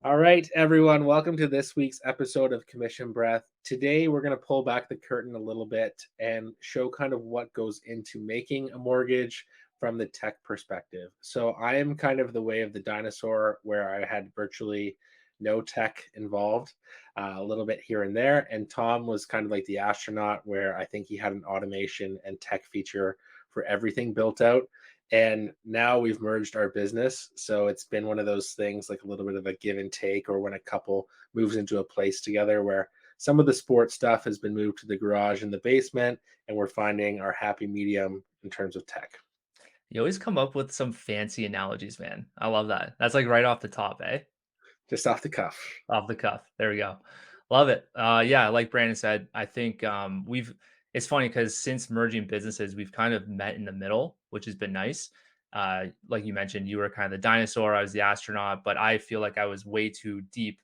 All right, everyone, welcome to this week's episode of Commission Breath. Today, we're going to pull back the curtain a little bit and show kind of what goes into making a mortgage from the tech perspective. So, I am kind of the way of the dinosaur where I had virtually no tech involved, a little bit here and there. And Tom was kind of like the astronaut where I think he had an automation and tech feature for everything built out. And now we've merged our business. So it's been one of those things like a little bit of a give and take, or when a couple moves into a place together where some of the sports stuff has been moved to the garage in the basement, and we're finding our happy medium in terms of tech. You always come up with some fancy analogies, man. I love that. That's like right off the top, eh? Just off the cuff. Off the cuff. There we go. Love it. Yeah, like Brandon said, I think we've it's funny because since merging businesses, we've kind of met in the middle, which has been nice. Like you mentioned, you were kind of the dinosaur, I was the astronaut, but I feel like I was way too deep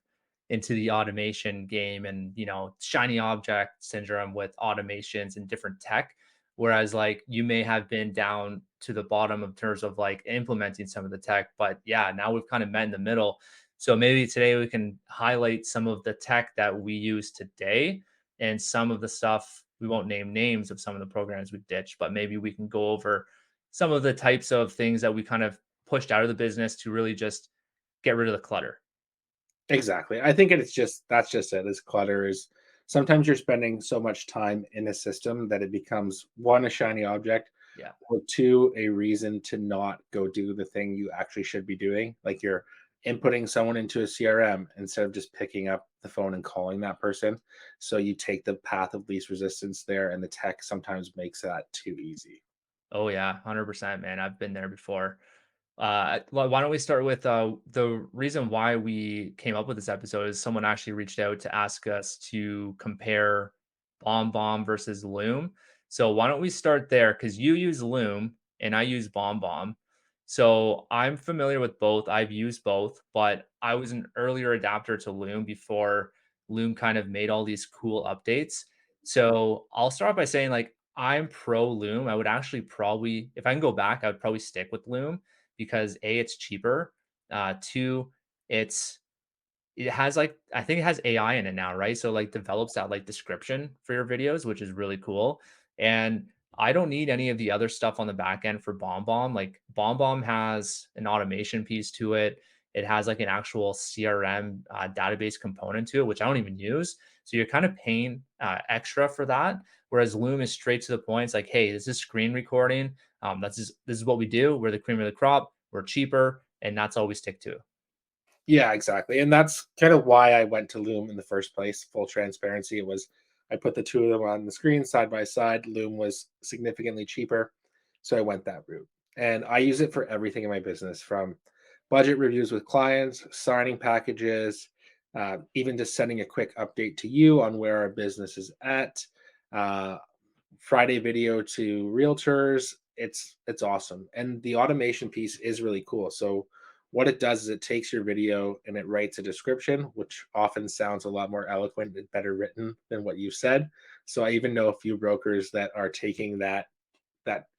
into the automation game and shiny object syndrome with automations and different tech. Whereas like you may have been down to the bottom in terms of like implementing some of the tech, but yeah, now we've kind of met in the middle, so maybe today we can highlight some of the tech that we use today and some of the stuff. We won't name names of some of the programs we ditched, but maybe we can go over some of the types of things that we kind of pushed out of the business to really just get rid of the clutter. Exactly. I think it's just that's just it. Is clutter is sometimes you're spending so much time in a system that it becomes one, a shiny object, Yeah. or two, a reason to not go do the thing you actually should be doing. Like you're inputting someone into a CRM instead of just picking up the phone and calling that person. So you take the path of least resistance there, and the tech sometimes makes that too easy. Oh yeah, 100%, man. I've been there before. Why don't we start with the reason why we came up with this episode is someone actually reached out to ask us to compare BombBomb versus Loom. So why don't we start there? Because you use Loom and I use BombBomb. So I'm familiar with both. I've used both, but I was an earlier adapter to Loom before Loom kind of made all these cool updates. So I'll start by saying like I'm pro Loom. I would actually probably, if I can go back, I would probably stick with Loom because A, it's cheaper. Two, it has like I think it has AI in it now, right? So like develops that like description for your videos, which is really cool. And I don't need any of the other stuff on the back end for BombBomb. Like BombBomb has an automation piece to it. It has like an actual CRM database component to it, which I don't even use. So you're kind of paying extra for that. Whereas Loom is straight to the point. It's like, hey, this is screen recording. This is what we do. We're the cream of the crop. We're cheaper, and that's all we stick to. Yeah, exactly. And that's kind of why I went to Loom in the first place. Full transparency. It was I put the two of them on the screen side by side. Loom was significantly cheaper. So I went that route. And I use it for everything in my business from budget reviews with clients, signing packages, even just sending a quick update to you on where our business is at. Uh, Friday video to realtors. It's awesome. And the automation piece is really cool. So what it does is it takes your video and it writes a description, which often sounds a lot more eloquent and better written than what you said. So I even know a few brokers that are taking that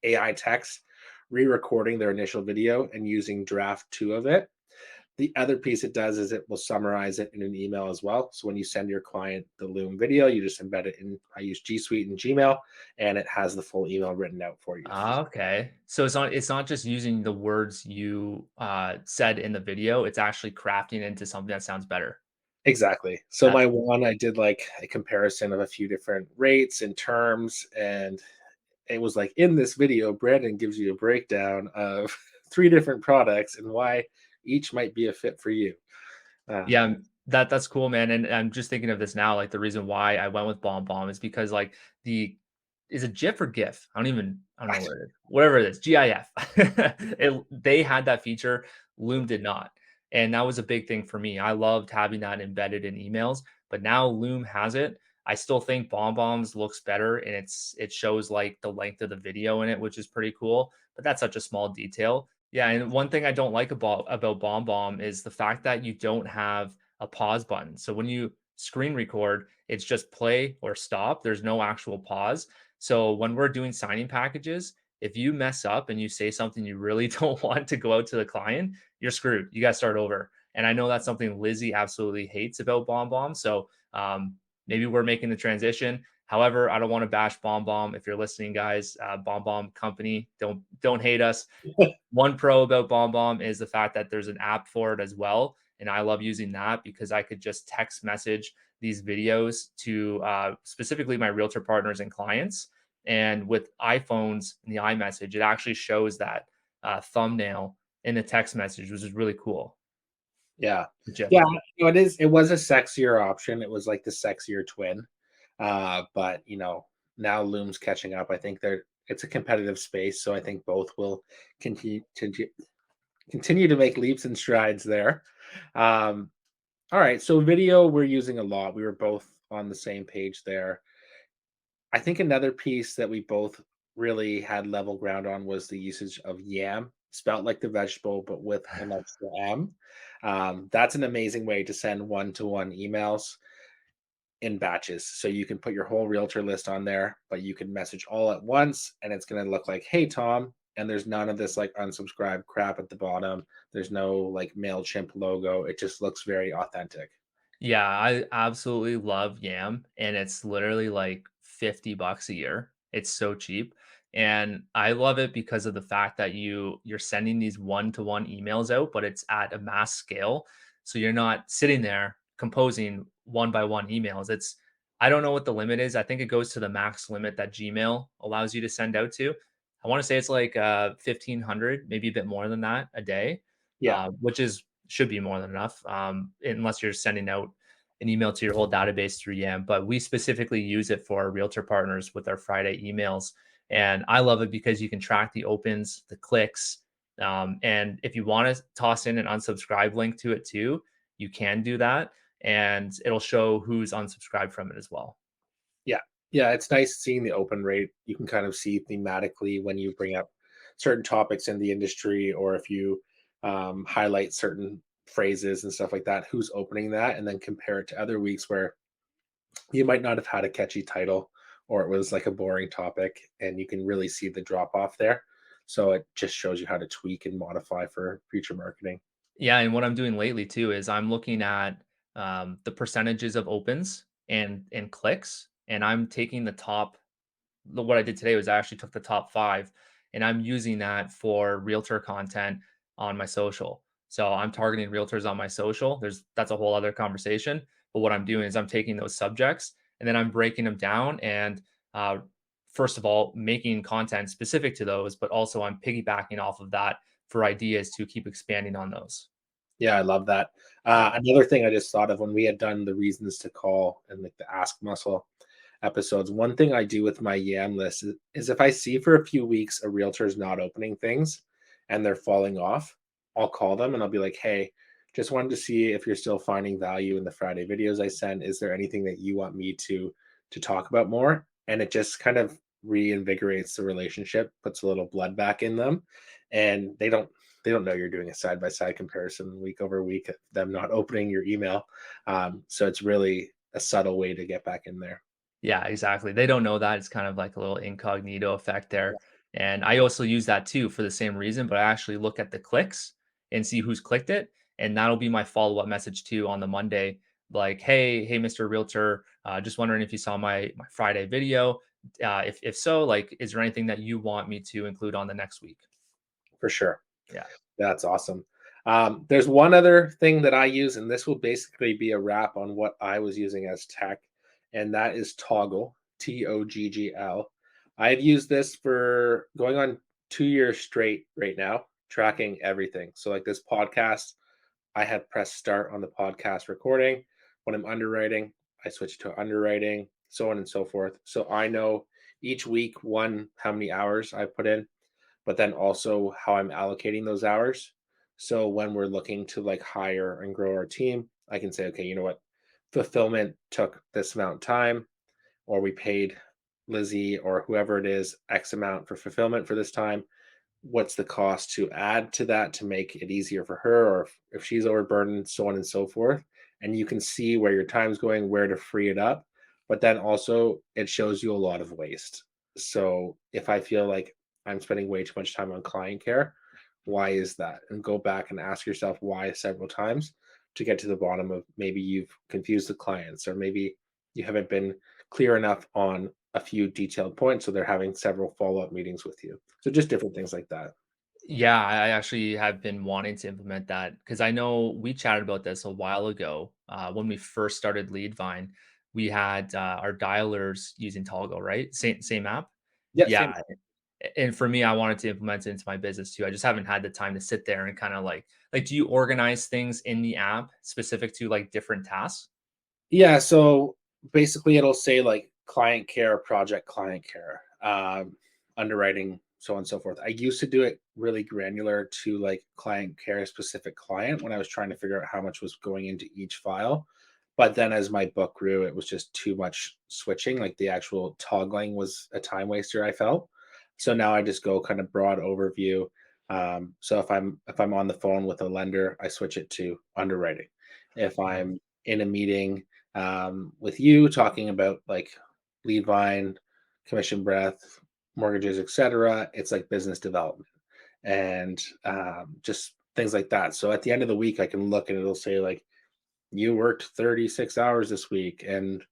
AI text, re-recording their initial video and using draft two of it. The other piece it does is it will summarize it in an email as well. So when you send your client the Loom video, you just embed it in. I use G Suite and Gmail, and it has the full email written out for you. Ah, okay. So it's not just using the words you said in the video. It's actually crafting into something that sounds better. Exactly. So That's my one, I did like a comparison of a few different rates and terms, and it was like in this video, Brandon gives you a breakdown of three different products and why each might be a fit for you. Uh, yeah. That's cool, man. And I'm just thinking of this now. Like the reason why I went with BombBomb is because like the is it GIF or GIF? I don't know what it is. Whatever it is, GIF. They had that feature. Loom did not. And that was a big thing for me. I loved having that embedded in emails, but now Loom has it. I still think BombBomb's looks better and it shows like the length of the video in it, which is pretty cool. But that's such a small detail. Yeah, and one thing I don't like about BombBomb is the fact that you don't have a pause button. So when you screen record, it's just play or stop. There's no actual pause. So when we're doing signing packages, if you mess up and you say something you really don't want to go out to the client, you're screwed. You got to start over. And I know that's something Lizzie absolutely hates about BombBomb. So maybe we're making the transition. However, I don't want to bash BombBomb. If you're listening, guys, BombBomb company, don't hate us. One pro about BombBomb is the fact that there's an app for it as well, and I love using that because I could just text message these videos to specifically my realtor partners and clients. And with iPhones and the iMessage, it actually shows that thumbnail in the text message, which is really cool. Yeah. The GIF. Yeah, it was a sexier option. It was like the sexier twin. But now Loom's catching up. I think it's a competitive space, so I think both will continue continue to make leaps and strides there. Um, all right, so video we're using a lot. We were both on the same page there. I think another piece that we both really had level ground on was the usage of YAMM, spelt like the vegetable, but with an extra M. That's an amazing way to send one-to-one emails in batches. So you can put your whole realtor list on there, but you can message all at once, and it's going to look like, "Hey, Tom." And there's none of this like unsubscribe crap at the bottom. There's no like MailChimp logo. It just looks very authentic. Yeah, I absolutely love YAMM, and it's literally like $50 a year. It's so cheap. And I love it because of the fact that you're sending these one-to-one emails out, but it's at a mass scale. So you're not sitting there composing one by one emails. It's I don't know what the limit is. I think it goes to the max limit that Gmail allows you to send out to. I want to say it's like 1500, maybe a bit more than that a day, Yeah. which is should be more than enough, unless you're sending out an email to your whole database through YAMM. But we specifically use it for our realtor partners with our Friday emails. And I love it because you can track the opens, the clicks. And if you want to toss in an unsubscribe link to it too, you can do that. And it'll show who's unsubscribed from it as well. Yeah. Yeah, it's nice seeing the open rate. You can kind of see thematically when you bring up certain topics in the industry, or if you highlight certain phrases and stuff like that, who's opening that, and then compare it to other weeks where you might not have had a catchy title, or it was like a boring topic, and you can really see the drop off there. So it just shows you how to tweak and modify for future marketing. Yeah, and what I'm doing lately too is I'm looking at the percentages of opens and clicks, and I'm taking the top what I did today was I actually took the top 5 and I'm using that for realtor content on my social. So I'm targeting realtors on my social. That's a whole other conversation. But what I'm doing is I'm taking those subjects and then I'm breaking them down and uh, first of all making content specific to those, but also I'm piggybacking off of that for ideas to keep expanding on those. Yeah, I love that. Another thing I just thought of when we had done the reasons to call and like the ask muscle episodes, one thing I do with my YAM list is if I see for a few weeks a realtor is not opening things and they're falling off, I'll call them and I'll be like, "Hey, just wanted to see if you're still finding value in the Friday videos I send. Is there anything that you want me to talk about more?" And it just kind of reinvigorates the relationship, puts a little blood back in them, and they don't know you're doing a side by side comparison week over week of them not opening your email. So it's really a subtle way to get back in there. Yeah, exactly. They don't know that. It's kind of like a little incognito effect there. And I also use that too for the same reason, but I actually look at the clicks and see who's clicked it. And that'll be my follow-up message too on the Monday. Like, hey, Mr. Realtor, just wondering if you saw my Friday video. If so, like, is there anything that you want me to include on the next week? For sure. Yeah. That's awesome. There's one other thing that I use, and this will basically be a wrap on what I was using as tech, and that is Toggl, Toggl. I've used this for going on 2 years straight right now, tracking everything. So, like this podcast, I have pressed start on the podcast recording. When I'm underwriting, I switch to underwriting, so on and so forth. So I know each week, one, how many hours I put in, but then also how I'm allocating those hours. So when we're looking to like hire and grow our team, I can say, okay, you know what? Fulfillment took this amount of time, or we paid Lizzie or whoever it is X amount for fulfillment for this time. What's the cost to add to that to make it easier for her, or if she's overburdened, so on and so forth. And you can see where your time's going, where to free it up. But then also it shows you a lot of waste. So if I feel like I'm spending way too much time on client care, why is that? And go back and ask yourself why several times. to get to the bottom of maybe you've confused the clients, or maybe you haven't been clear enough on a few detailed points, so they're having several follow-up meetings with you. So just different things like that. Yeah, I actually have been wanting to implement that because I know we chatted about this a while ago. When we first started Leadvine, we had our dialers using Toggl, right? Same app. Yeah, same. Yeah, and for me, I wanted to implement it into my business too. I just haven't had the time to sit there and kind of like, do you organize things in the app specific to like different tasks? Yeah, so basically it'll say like client care, project client care, underwriting, so on and so forth. I used to do it really granular to like client care specific client when I was trying to figure out how much was going into each file. But then as my book grew, it was just too much switching. Like the actual toggling was a time waster, I felt. So now I just go kind of broad overview. So if I'm on the phone with a lender, I switch it to underwriting. If I'm in a meeting with you talking about like lead vine, commission breath, mortgages, etc. It's like business development and just things like that. So at the end of the week, I can look and it'll say like you worked 36 hours this week, and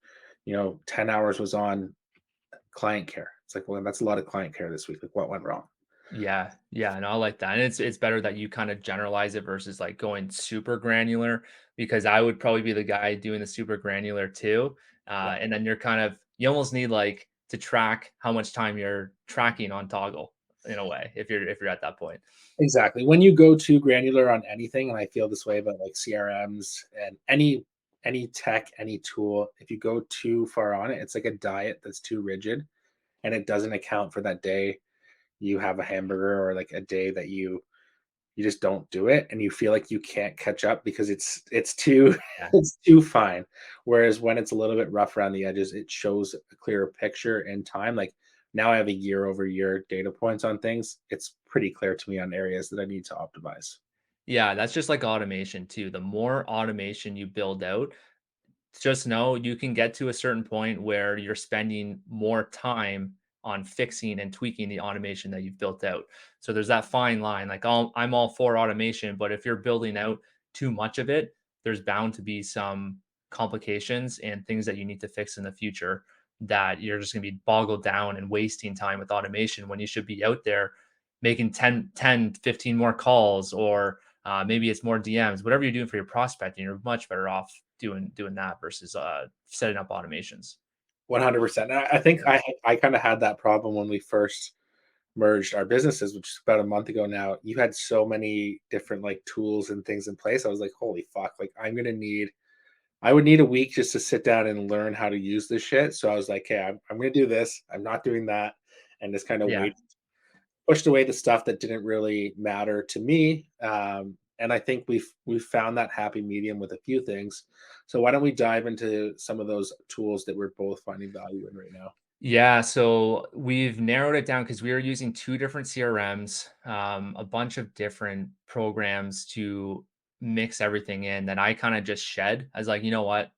10 hours was on client care. It's like, well, that's a lot of client care this week. Like, what went wrong? Yeah, yeah, and I like that. And it's better that you kind of generalize it versus like going super granular because I would probably be the guy doing the super granular too. Yeah. And then you're kind of you almost need like to track how much time you're tracking on Toggl in a way if you're at that point. Exactly. When you go too granular on anything, and I feel this way about like CRMs and any tech, any tool, if you go too far on it, it's like a diet that's too rigid and it doesn't account for that day you have a hamburger, or like a day that you just don't do it and you feel like you can't catch up because it's too Yeah. it's too fine. Whereas when it's a little bit rough around the edges, it shows a clearer picture in time. Like now I have a year over year data points on things. It's pretty clear to me on areas that I need to optimize. Yeah, that's just like automation too. The more automation you build out, just know you can get to a certain point where you're spending more time on fixing and tweaking the automation that you've built out. So there's that fine line. Like I'm all for automation, but if you're building out too much of it, there's bound to be some complications and things that you need to fix in the future that you're just going to be boggled down and wasting time with automation when you should be out there making 10, 15 more calls or maybe it's more DMs, whatever you're doing for your prospecting, you're much better off doing that versus setting up automations. 100%. I think I kind of had that problem when we first merged our businesses, which is about a month ago now. You had so many different like tools and things in place. I was like, holy fuck, like I would need a week just to sit down and learn how to use this shit. So I was like, "Okay, I'm gonna do this. I'm not doing that," and just kind of Yeah. wait, pushed away the stuff that didn't really matter to me. And I think we've found that happy medium with a few things. So why don't we dive into some of those tools that we're both finding value in right now? Yeah, so we've narrowed it down because we are using two different CRMs, a bunch of different programs to mix everything in that I kind of just shed. I was like, you know what?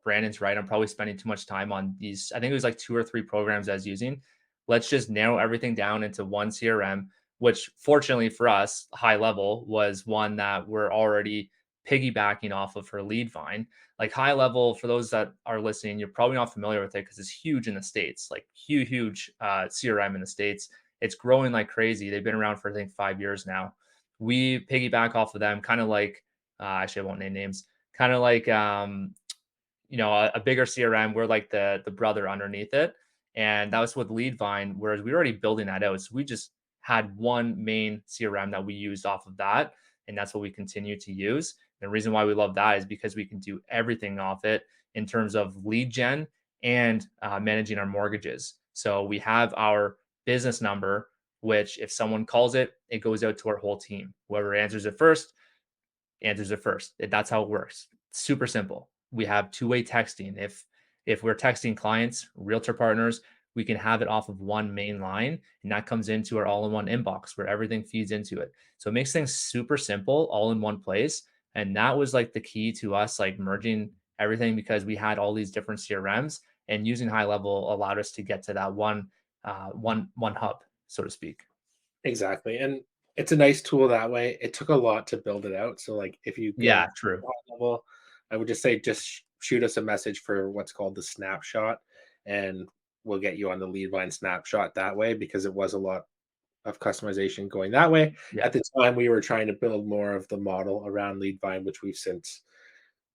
Brandon's right. I'm probably spending too much time on these. I think it was like two or three programs I was using. Let's just narrow everything down into one CRM, which fortunately for us, High Level was one that we're already piggybacking off of for Leadvine. Like High Level, for those that are listening, you're probably not familiar with it because it's huge in the States, like huge CRM in the States. It's growing like crazy. They've been around for, I think, 5 years now. We piggyback off of them, kind of like, actually, I won't name names, kind of like, a bigger CRM. We're like the brother underneath it. And that was with Leadvine, whereas we were already building that out. So we just had one main CRM that we used off of that. And that's what we continue to use. The reason why we love that is because we can do everything off it in terms of lead gen and managing our mortgages. So we have our business number, which if someone calls it, it goes out to our whole team. Whoever answers it first. That's how it works. Super simple. We have two-way texting. If we're texting clients, realtor partners, we can have it off of one main line, and that comes into our all-in-one inbox where everything feeds into it. So it makes things super simple, all in one place. And that was like the key to us like merging everything because we had all these different CRMs and using high level allowed us to get to that one hub, so to speak. Exactly. And It's a nice tool that way. It took a lot to build it out. So like if you go Yeah, true. high level, I would just say just shoot us a message for what's called the snapshot, and we'll get you on the lead line snapshot that way because it was a lot of customization going that way. Yeah. At the time, we were trying to build more of the model around Leadvine, which we've since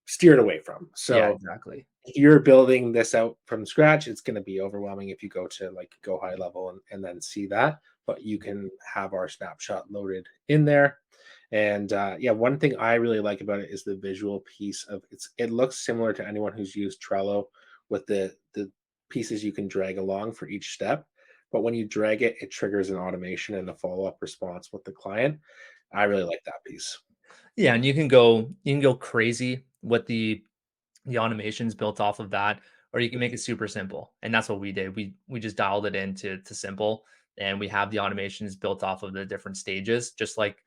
steered away from. Yeah, So exactly. if you're building this out from scratch, it's going to be overwhelming if you go to like go high level and then see that. But you can have our snapshot loaded in there. And yeah, one thing I really like about it is the visual piece of it's. It looks similar to anyone who's used Trello with the pieces you can drag along for each step. But when you drag it, it triggers an automation and a follow up response with the client. I really like that piece. Yeah, and you can go crazy with the automations built off of that, or you can make it super simple. And that's what we did. We just dialed it into to simple, and we have the automations built off of the different stages, just like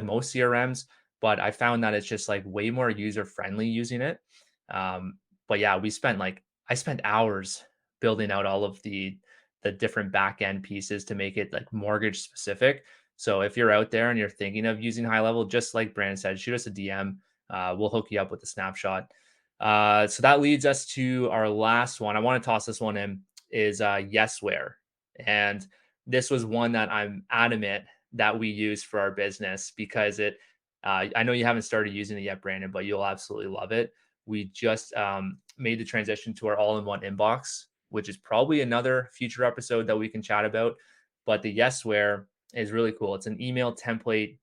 most CRMs. But I found that it's just like way more user friendly using it. But yeah, I spent hours building out all of the different back end pieces to make it like mortgage specific. So if you're out there and you're thinking of using high level, just like Brandon said, shoot us a DM. We'll hook you up with the snapshot. So that leads us to our last one. I want to toss this one in is Yesware. And this was one that I'm adamant that we use for our business because I know you haven't started using it yet, Brandon, but you'll absolutely love it. We just made the transition to our all-in-one inbox, which is probably another future episode that we can chat about. But the Yesware is really cool. It's an email template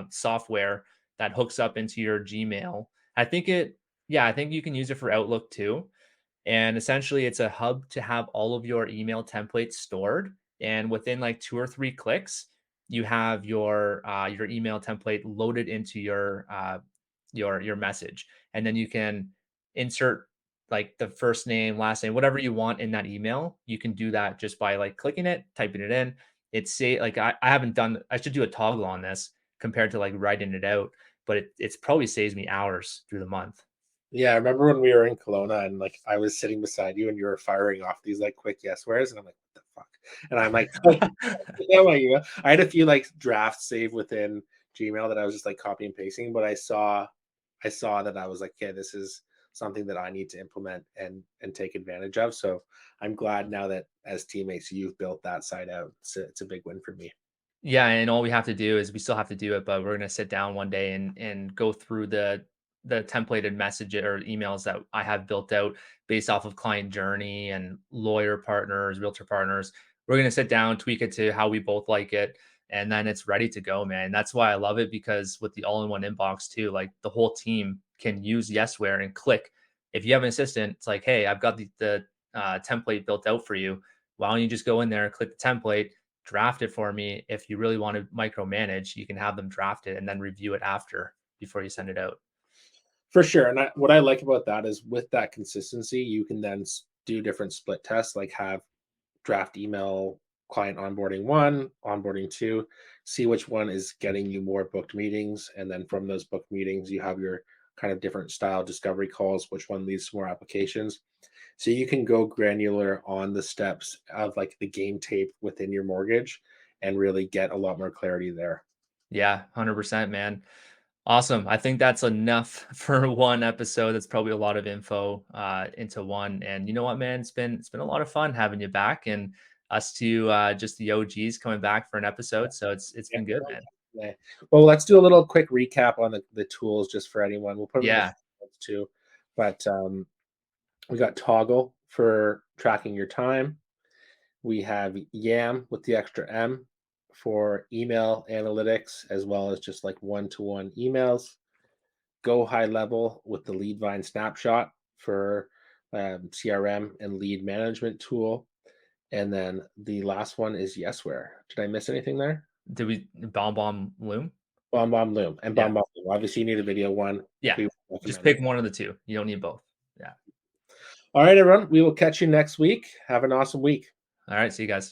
software that hooks up into your Gmail. I think it yeah, I think you can use it for Outlook too. And essentially, it's a hub to have all of your email templates stored. And within like 2 or 3 clicks, you have your email template loaded into your message, and then you can insert like the first name, last name, whatever you want in that email. You can do that just by like clicking it, typing it in. It's say like I haven't done. I should do a toggle on this compared to like writing it out, but it's probably saves me hours through the month. Yeah, I remember when we were in Kelowna and like I was sitting beside you and you were firing off these like quick yes wheres, and I'm like, what the fuck? And I'm like, yeah, like, I had a few like drafts saved within Gmail that I was just like copy and pasting, but I saw that I was like, okay, this is something that I need to implement and take advantage of. So I'm glad now that as teammates you've built that side out. It's a big win for me. Yeah, and all we have to do is we still have to do it, but we're gonna sit down one day and go through the templated message or emails that I have built out based off of client journey and lawyer partners, realtor partners. We're gonna sit down, tweak it to how we both like it, and then it's ready to go, man. That's why I love it because with the all-in-one inbox too, like the whole team can use Yesware and click. If you have an assistant, it's like, hey, I've got the template built out for you. Why don't you just go in there and click the template, draft it for me. If you really want to micromanage, you can have them draft it and then review it after before you send it out. For sure. And what I like about that is with that consistency, you can then do different split tests, like have draft email client onboarding one, onboarding two, see which one is getting you more booked meetings. And then from those booked meetings, you have your kind of different style discovery calls, which one leads to more applications. So you can go granular on the steps of like the game tape within your mortgage and really get a lot more clarity there. Yeah, 100%, man. Awesome. I think that's enough for one episode. That's probably a lot of info into one. And you know what, man? It's been a lot of fun having you back and us two just the OGs coming back for an episode. So it's Yeah. been good, man. Yeah. Well, let's do a little quick recap on the tools just for anyone. We'll put them in the Yeah. notes too. But we got Toggl for tracking your time. We have YAMM with the extra M for email analytics, as well as just like one-to-one emails. Go high level with the Leadvine snapshot for CRM and lead management tool. And then the last one is Yesware. Did I miss anything there? Did we BombBomb Loom? BombBomb Loom and Yeah. BombBomb Loom. Obviously, you need a video one. Yeah. We Just recommend it. pick one of the two. You don't need both. Yeah. All right, everyone. We will catch you next week. Have an awesome week. All right. See you guys.